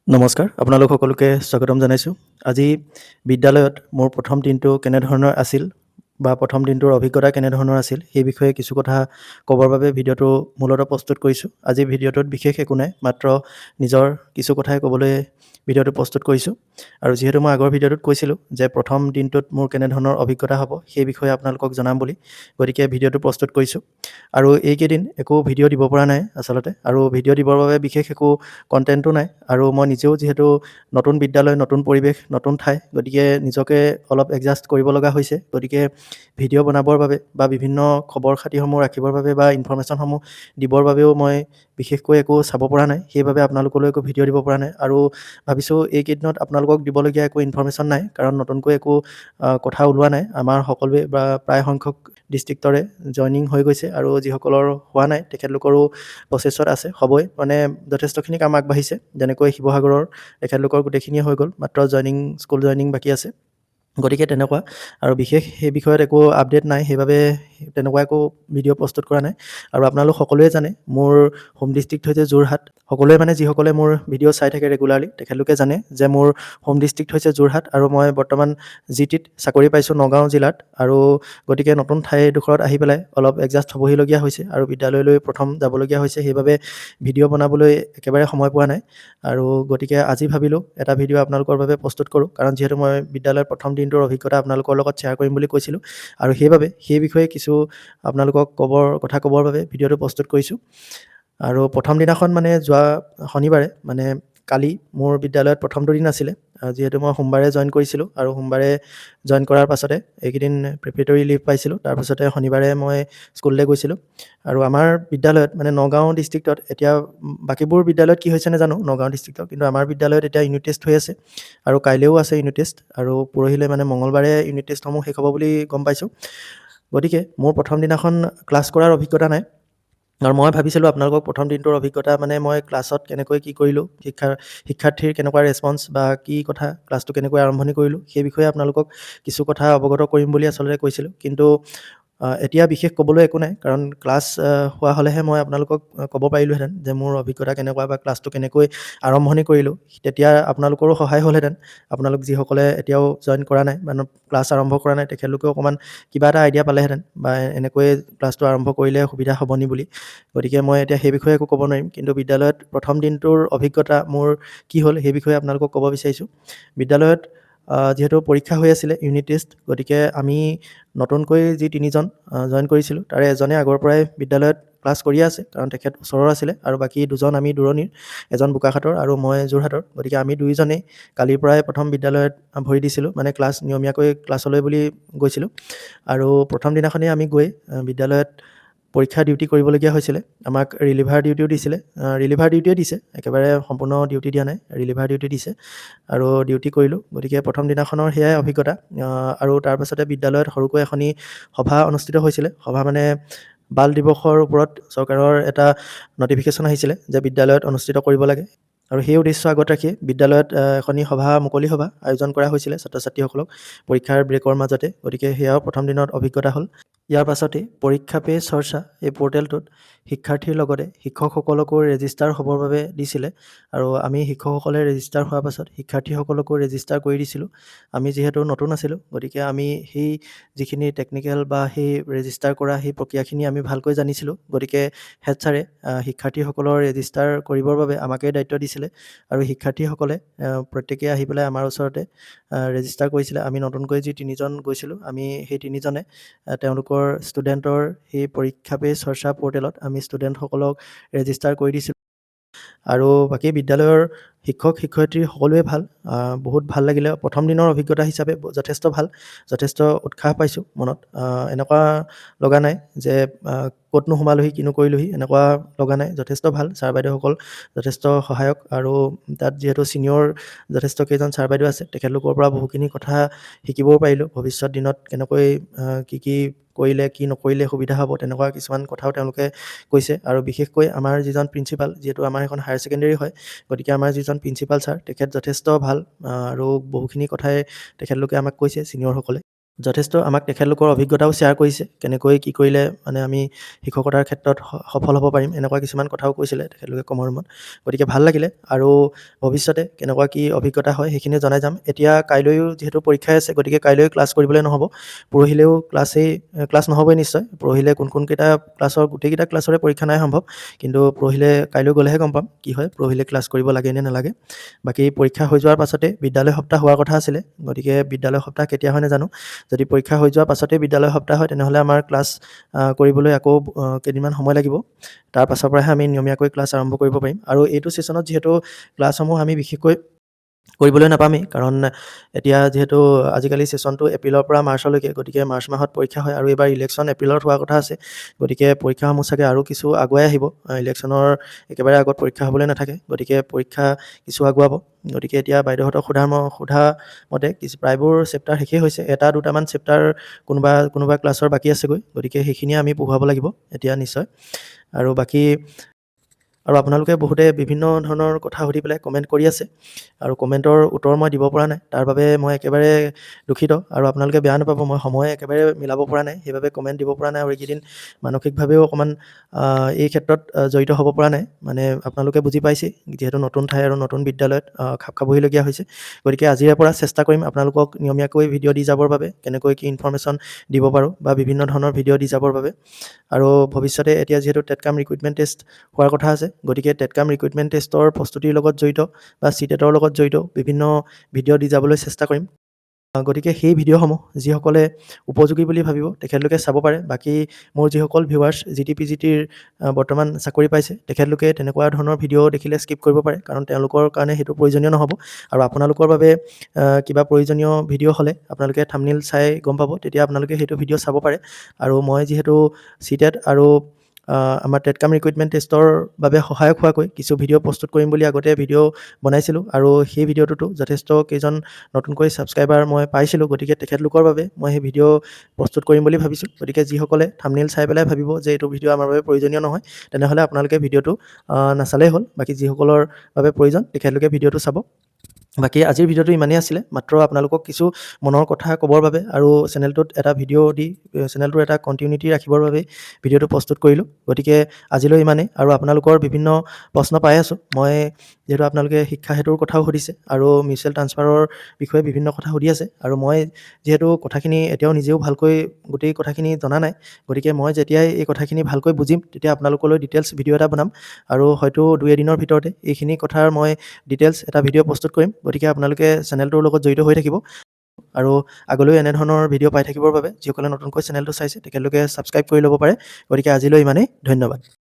নমস্কাৰ, আপোনালোক সকলোকে স্বাগতম জনাইছোঁ। আজি বিদ্যালয়ত মোৰ প্ৰথম দিনটো কেনেধৰণৰ আছিল বা প্ৰথম দিনটোৰ অভিজ্ঞতা কেনেধৰণৰ আছিল, সেই বিষয়ে কিছু কথা ক'বৰ বাবে ভিডিঅ'টো মূলতঃ প্ৰস্তুত কৰিছোঁ। আজি ভিডিঅ'টোত বিশেষ একো নাই, মাত্ৰ নিজৰ কিছু কথাই ক'বলৈ ভিডিঅ'টো প্ৰস্তুত কৰিছোঁ। আৰু যিহেতু মই আগৰ ভিডিঅ'টোত কৈছিলোঁ যে প্ৰথম দিনটোত মোৰ কেনেধৰণৰ অভিজ্ঞতা হ'ব, সেই বিষয়ে আপোনালোকক জনাম বুলি, গতিকে ভিডিঅ'টো প্ৰস্তুত কৰিছোঁ। আৰু এইকেইদিন একো ভিডিঅ' দিব পৰা নাই আচলতে, আৰু ভিডিঅ' দিবৰ বাবে বিশেষ একো কণ্টেণ্টো নাই। আৰু মই নিজেও যিহেতু নতুন বিদ্যালয়, নতুন পৰিৱেশ, নতুন ঠাই, গতিকে নিজকে অলপ এডজাষ্ট কৰিব লগা হৈছে। গতিকে ভিডিঅ' বনাবৰ বাবে বা বিভিন্ন খবৰ খাতিসমূহ ৰাখিবৰ বাবে বা ইনফৰ্মেশ্যনসমূহ দিবৰ বাবেও মই বিশেষকৈ একো চাব পৰা নাই। সেইবাবে আপোনালোকলৈ একো ভিডিঅ' দিব পৰা নাই। আৰু ভাবিছোঁ এইকেইদিনত আপোনালোকক দিবলগীয়া একো ইনফৰ্মেশ্যন নাই, কাৰণ নতুনকৈ একো কথা ওলোৱা নাই। আমাৰ সকলোৱে বা প্ৰায় সংখ্যক ডিষ্ট্ৰিক্টৰে জইনিং হৈ গৈছে, আৰু যিসকলৰ হোৱা নাই তেখেতলোকৰো প্ৰচেছত আছে, হ'বই। মানে যথেষ্টখিনি কাম আগবাঢ়িছে। যেনেকৈ শিৱসাগৰৰ তেখেতলোকৰ গোটেইখিনিয়ে হৈ গ'ল, মাত্ৰ স্কুল জইনিং বাকী আছে। গতিকে তেনেকুৱা, আৰু বিশেষ সেই বিষয়ত একো আপডেট নাই, সেইবাবে তেনেকুৱা একো ভিডিঅ' প্ৰস্তুত কৰা নাই। আৰু আপোনালোক সকলোৱে জানে মোৰ হোম ডিষ্ট্ৰিক্ট হৈছে যোৰহাট। সকলোৱে মানে যিসকলে মোৰ ভিডিঅ' চাই থাকে ৰেগুলাৰলি, তেখেতলোকে জানে যে মোৰ হোম ডিষ্ট্ৰিক্ট হৈছে যোৰহাট, আৰু মই বৰ্তমান GTত চাকৰি পাইছোঁ নগাঁও জিলাত। আৰু গতিকে নতুন ঠাইডোখৰত আহি পেলাই অলপ এডজাষ্ট হ'বহিলগীয়া হৈছে, আৰু বিদ্যালয়লৈ প্ৰথম যাবলগীয়া হৈছে। সেইবাবে ভিডিঅ' বনাবলৈ একেবাৰে সময় পোৱা নাই। আৰু গতিকে আজি ভাবিলোঁ এটা ভিডিঅ' আপোনালোকৰ বাবে প্ৰস্তুত কৰোঁ, কাৰণ যিহেতু মই বিদ্যালয়ৰ প্ৰথম দিনটোৰ অভিজ্ঞতা আপোনালোকৰ লগত শ্বেয়াৰ কৰিম বুলি কৈছিলোঁ, আৰু সেইবাবে সেই বিষয়ে কিছু আপোনালোকক ক'বৰ বাবে ভিডিঅ'টো প্ৰস্তুত কৰিছোঁ। আৰু প্ৰথম দিনাখন মানে যোৱা শনিবাৰে, মানে কালি মোৰ বিদ্যালয়ত প্ৰথমটো দিন আছিলে। যিহেতু মই সোমবাৰে জইন কৰিছিলোঁ, আৰু সোমবাৰে জইন কৰাৰ পাছতে এইকেইদিন প্ৰিপেৰেটৰী লিভ পাইছিলোঁ। তাৰপাছতে শনিবাৰে মই স্কুললৈ গৈছিলোঁ। আৰু আমাৰ বিদ্যালয়ত মানে নগাঁও ডিষ্ট্ৰিক্টত এতিয়া, বাকীবোৰ বিদ্যালয়ত কি হৈছে নাজানো নগাঁও ডিষ্ট্ৰিক্টত, কিন্তু আমাৰ বিদ্যালয়ত এতিয়া ইউনিট টেষ্ট হৈ আছে, আৰু কাইলৈও আছে ইউনিট টেষ্ট, আৰু পৰহিলৈ মানে মঙলবাৰে ইউনিট টেষ্টসমূহ শেষ হ'ব বুলি গম পাইছোঁ। গতিকে মোৰ প্ৰথম দিনাখন ক্লাছ কৰাৰ অভিজ্ঞতা নাই, আৰু মই ভাবিছিলোঁ আপোনালোকক প্ৰথম দিনটোৰ অভিজ্ঞতা, মানে মই ক্লাছত কেনেকৈ কি কৰিলোঁ, শিক্ষাৰ্থীৰ কেনেকুৱা ৰেচপন্স বা কি কথা, ক্লাছটো কেনেকৈ আৰম্ভণি কৰিলোঁ, সেই বিষয়ে আপোনালোকক কিছু কথা অৱগত কৰিম বুলি আচলতে কৈছিলোঁ। কিন্তু এতিয়া বিশেষ ক'বলৈ একো নাই, কাৰণ ক্লাছ হোৱা হ'লেহে মই আপোনালোকক ক'ব পাৰিলোঁহেঁতেন যে মোৰ অভিজ্ঞতা কেনেকুৱা বা ক্লাছটো কেনেকৈ আৰম্ভণি কৰিলোঁ। তেতিয়া আপোনালোকৰো সহায় হ'লহেঁতেন। আপোনালোক যিসকলে এতিয়াও জইন কৰা নাই, মানে ক্লাছ আৰম্ভ কৰা নাই, তেখেতলোকেও অকণমান কিবা এটা আইডিয়া পালেহেঁতেন, বা এনেকৈ ক্লাছটো আৰম্ভ কৰিলে সুবিধা হ'ব নি বুলি। গতিকে মই এতিয়া সেই বিষয়ে একো ক'ব নোৱাৰিম, কিন্তু বিদ্যালয়ত প্ৰথম দিনটোৰ অভিজ্ঞতা মোৰ কি হ'ল সেই বিষয়ে আপোনালোকক ক'ব বিচাৰিছোঁ। বিদ্যালয়ত যিহেতু পৰীক্ষা হৈ আছিলে, ইউনিট টেষ্ট, গতিকে আমি নতুনকৈ যি তিনিজন জইন কৰিছিলোঁ, তাৰে এজনে আগৰ পৰাই বিদ্যালয়ত ক্লাছ কৰিয়ে আছে, কাৰণ তেখেত ওচৰৰ আছিলে, আৰু বাকী দুজন আমি দূৰণিৰ, এজন বোকাখাটৰ আৰু মই যোৰহাটৰ। গতিকে আমি দুয়োজনেই কালিৰ পৰাই প্ৰথম বিদ্যালয়ত ভৰি দিছিলোঁ, মানে ক্লাছ নিয়মীয়াকৈ ক্লাছলৈ বুলি গৈছিলোঁ। আৰু প্ৰথম দিনাখনেই আমি গৈ বিদ্যালয়ত পৰীক্ষা ডিউটি কৰিবলগীয়া হৈছিলে। আমাক ৰিলিভাৰ ডিউটিও দিছিলে, ৰিলিভাৰ ডিউটিয়ে দিছে, একেবাৰে সম্পূৰ্ণ ডিউটি দিয়া নাই, ৰিলিভাৰ ডিউটি দিছে, আৰু ডিউটি কৰিলোঁ। গতিকে প্ৰথম দিনাখনৰ সেয়াই অভিজ্ঞতা। আৰু তাৰপাছতে বিদ্যালয়ত সৰুকৈ এখনি সভা অনুষ্ঠিত হৈছিলে। সভা মানে বাল দিৱসৰ ওপৰত চৰকাৰৰ এটা নটিফিকেশ্যন আহিছিলে যে বিদ্যালয়ত অনুষ্ঠিত কৰিব লাগে, আৰু সেই উদ্দেশ্য আগত ৰাখি বিদ্যালয়ত এখনি মুকলি সভা আয়োজন কৰা হৈছিলে ছাত্ৰ ছাত্ৰীসকলক পৰীক্ষাৰ ব্ৰেকৰ মাজতে। গতিকে সেয়াও প্ৰথম দিনত অভিজ্ঞতা হ'ল। ইয়াৰ পাছতেই পৰীক্ষা পে চৰ্চা এই পৰ্টেলটোত শিক্ষাৰ্থীৰ লগতে শিক্ষকসকলকো ৰেজিষ্টাৰ হ'বৰ বাবে দিছিলে, আৰু আমি শিক্ষকসকলে ৰেজিষ্টাৰ হোৱাৰ পাছত শিক্ষাৰ্থীসকলকো ৰেজিষ্টাৰ কৰি দিছিলোঁ। আমি যিহেতু নতুন আছিলোঁ, গতিকে আমি সেই যিখিনি টেকনিকেল বা সেই ৰেজিষ্টাৰ কৰা সেই প্ৰক্ৰিয়াখিনি আমি ভালকৈ জানিছিলোঁ। গতিকে হেড ছাৰে শিক্ষাৰ্থীসকলৰ ৰেজিষ্টাৰ কৰিবৰ বাবে আমাকেই দায়িত্ব দিছিলে, আৰু শিক্ষাৰ্থীসকলে প্ৰত্যেকেই আহি পেলাই আমাৰ ওচৰতে ৰেজিষ্টাৰ কৰিছিলে। আমি নতুনকৈ যি তিনিজন গৈছিলোঁ, আমি সেই তিনিজনে তেওঁলোকৰ ষ্টুডেণ্টৰ সেই পৰীক্ষা পে চৰ্চা পৰ্টেলত আমি ষ্টুডেণ্টসকলক ৰেজিষ্টাৰ কৰি দিছিলোঁ। আৰু বাকী বিদ্যালয়ৰ শিক্ষক শিক্ষয়িত্ৰী সকলোৱে ভাল, বহুত ভাল লাগিলে। প্ৰথম দিনৰ অভিজ্ঞতা হিচাপে যথেষ্ট ভাল, যথেষ্ট উৎসাহ পাইছোঁ মনত। এনেকুৱা লগা নাই যে ক'তনো সোমালোহি কিনো কৰিলোহি, এনেকুৱা লগা নাই। যথেষ্ট ভাল, ছাৰ বাইদেউসকল যথেষ্ট সহায়ক, আৰু তাত যিহেতু ছিনিয়ৰ যথেষ্ট কেইজন ছাৰ বাইদেউ আছে, তেখেতলোকৰ পৰা বহুখিনি কথা শিকিবও পাৰিলোঁ। ভৱিষ্যত দিনত কেনেকৈ কি কৰিলে কি নকৰিলে সুবিধা হ'ব, তেনেকুৱা কিছুমান কথাও তেওঁলোকে কৈছে। আৰু বিশেষকৈ আমাৰ যিজন প্ৰিন্সিপাল, যিহেতু আমাৰ এখন হায়াৰ ছেকেণ্ডেৰী হয়, গতিকে আমাৰ যিজন প্ৰিন্সিপাল ছাৰ, তেখেত যথেষ্ট ভাল, আৰু বহুখিনি কথাই তেখেতলোকে আমাক কৈছে ছিনিয়ৰসকলে। যথেষ্ট আমাক তেখেতলোকৰ অভিজ্ঞতাও শ্বেয়াৰ কৰিছে। কেনেকৈ কি কৰিলে মানে আমি শিক্ষকতাৰ ক্ষেত্ৰত সফল হ'ব পাৰিম, এনেকুৱা কিছুমান কথাও কৈছিলে তেখেতলোকে কমৰ ৰুমত। গতিকে ভাল লাগিলে আৰু ভৱিষ্যতে কেনেকুৱা কি অভিজ্ঞতা হয় সেইখিনি জনাই যাম। এতিয়া কাইলৈও যিহেতু পৰীক্ষাই আছে, গতিকে কাইলৈ ক্লাছ কৰিবলৈ নহ'ব। পৰহিলেও ক্লাছ নহ'বই নিশ্চয়। পৰহিলে কোনকেইটা ক্লাছৰ গোটেইকেইটা ক্লাছৰে পৰীক্ষা নাই সম্ভৱ। কিন্তু কাইলৈ গ'লেহে গম পাম কি হয়, পৰহিলে ক্লাছ কৰিব লাগে নে নালাগে। বাকী পৰীক্ষা হৈ যোৱাৰ পাছতে বিদ্যালয় সপ্তাহ হোৱাৰ কথা আছিলে। গতিকে বিদ্যালয় সপ্তাহ কেতিয়া হয় নাজানো। যদি পৰীক্ষা হৈ যোৱাৰ পাছতেই বিদ্যালয় সপ্তাহ হয়, তেনেহ'লে আমাৰ ক্লাছ কৰিবলৈ আকৌ কেইদিনমান সময় লাগিব। তাৰ পাছৰ পৰাহে আমি নিয়মীয়াকৈ ক্লাছ আৰম্ভ কৰিব পাৰিম। আৰু এইটো ছেশ্যনত যিহেতু ক্লাছসমূহ আমি বিশেষকৈ কৰিবলৈ নাপামেই, কাৰণ এতিয়া যিহেতু আজিকালি ছেশ্যনটো এপ্ৰিলৰ পৰা মাৰ্চলৈকে, গতিকে মাৰ্চ মাহত পৰীক্ষা হয় আৰু এইবাৰ ইলেকশ্যন এপ্ৰিলত হোৱাৰ কথা আছে। গতিকে পৰীক্ষাসমূহ চাগে আৰু কিছু আগুৱাই আহিব। ইলেকশ্যনৰ একেবাৰে আগত পৰীক্ষা হ'বলৈ নাথাকে, গতিকে পৰীক্ষা কিছু আগুৱাব। গতিকে এতিয়া বাইদেউহঁতক সোধা মতে প্ৰায়বোৰ চেপ্টাৰ শেষেই হৈছে। এটা দুটামান চেপ্টাৰ কোনোবা ক্লাছৰ বাকী আছেগৈ, গতিকে সেইখিনিয়ে আমি পঢ়ুৱাব লাগিব এতিয়া নিশ্চয়। আৰু আপোনালোকে বহুতে বিভিন্ন ধৰণৰ কথা সুধি পেলাই কমেণ্ট কৰি আছে আৰু কমেণ্টৰ উত্তৰ মই দিব পৰা নাই। তাৰ বাবে মই একেবাৰে দুখিত আৰু আপোনালোকে বেয়া নাপাব, মই সময় একেবাৰে মিলাব পৰা নাই, সেইবাবে কমেণ্ট দিব পৰা নাই আৰু এইকেইদিন মানসিকভাৱেও অকণমান এই ক্ষেত্ৰত জড়িত হ'ব পৰা নাই। মানে আপোনালোকে বুজি পাইছেই, যিহেতু নতুন ঠাই আৰু নতুন বিদ্যালয়ত খাপ খাবহিলগীয়া হৈছে। গতিকে আজিৰে পৰা চেষ্টা কৰিম আপোনালোকক নিয়মীয়াকৈ ভিডিঅ' দি যাবৰ বাবে, কেনেকৈ কি ইনফৰ্মেশ্যন দিব পাৰোঁ বা বিভিন্ন ধৰণৰ ভিডিঅ' দি যাবৰ বাবে। আৰু ভৱিষ্যতে এতিয়া যিহেতু টেটকাম ৰিক্ৰুইটমেণ্ট টেষ্ট হোৱাৰ কথা আছে, গতিকে টেটকাম ৰিক্ৰুইটমেণ্ট টেষ্টৰ প্ৰস্তুতিৰ লগত জড়িত বা চিটেটৰ লগত জড়িত বিভিন্ন ভিডিঅ' দি যাবলৈ চেষ্টা কৰিম। গতিকে সেই ভিডিঅ'সমূহ যিসকলে উপযোগী বুলি ভাবিব তেখেতলোকে চাব পাৰে। বাকী মোৰ যিসকল ভিউৱাৰ্ছ GTPGTৰ বৰ্তমান চাকৰি পাইছে, তেখেতলোকে তেনেকুৱা ধৰণৰ ভিডিঅ' দেখিলে স্কিপ কৰিব পাৰে, কাৰণ তেওঁলোকৰ কাৰণে সেইটো প্ৰয়োজনীয় নহ'ব। আৰু আপোনালোকৰ বাবে কিবা প্ৰয়োজনীয় ভিডিঅ' হ'লে আপোনালোকে থাম্বনেইল চাই গম পাব, তেতিয়া আপোনালোকে সেইটো ভিডিঅ' চাব পাৰে। আৰু মই যিহেতু চিটেট আৰু আমাৰ টেটকাম ৰিক্ৰুইটমেণ্ট টেষ্টৰ বাবে সহায়ক হোৱাকৈ কিছু ভিডিঅ' প্ৰস্তুত কৰিম বুলি আগতে ভিডিঅ' বনাইছিলোঁ, আৰু সেই ভিডিঅ'টোতো যথেষ্ট কেইজন নতুনকৈ ছাবস্ক্ৰাইবাৰ মই পাইছিলোঁ। গতিকে তেখেতলোকৰ বাবে মই সেই ভিডিঅ' প্ৰস্তুত কৰিম বুলি ভাবিছোঁ। গতিকে যিসকলে থাম্বনেইল চাই পেলাই ভাবিব যে এইটো ভিডিঅ' আমাৰ বাবে প্ৰয়োজনীয় নহয়, তেনেহ'লে আপোনালোকে ভিডিঅ'টো নাচালেই হ'ল। বাকী যিসকলৰ বাবে প্ৰয়োজন তেখেতলোকে ভিডিঅ'টো চাব। বাকী আজিৰ ভিডিঅ'টো ইমানেই আছিলে, মাত্ৰ আপোনালোকক কিছু মনৰ কথা ক'বৰ বাবে আৰু চেনেলটোত এটা ভিডিঅ' দি চেনেলটোৰ এটা কণ্টিনিউটি ৰাখিবৰ বাবে ভিডিঅ'টো প্ৰস্তুত কৰিলোঁ। গতিকে আজিলৈ ইমানেই। আৰু আপোনালোকৰ বিভিন্ন প্ৰশ্ন পাই আছোঁ মই, যিহেতু আপোনালোকে শিক্ষা সেতুৰ কথাও সুধিছে আৰু মিউচুৱেল ট্ৰান্সফাৰৰ বিষয়ে বিভিন্ন কথা সুধি আছে, আৰু মই যিহেতু কথাখিনি এতিয়াও নিজেও ভালকৈ গোটেই কথাখিনি জনা নাই, গতিকে মই যেতিয়াই এই কথাখিনি ভালকৈ বুজিম তেতিয়া আপোনালোকলৈ ডিটেইলছ ভিডিঅ' এটা বনাম, আৰু হয়তো 2 এদিনৰ ভিতৰতে এইখিনি কথাৰ মই ডিটেইলছ এটা ভিডিঅ' প্ৰস্তুত কৰিম। গতিকে আপোনালোকে চেনেলটোৰ লগত জড়িত হৈ থাকিব আৰু আগলৈও এনেধৰণৰ ভিডিঅ' পাই থাকিবৰ বাবে যিসকলে নতুনকৈ চেনেলটো চাইছে তেখেতলোকে ছাবস্ক্ৰাইব কৰি ল'ব পাৰে। গতিকে আজিলৈ ইমানেই, ধন্যবাদ।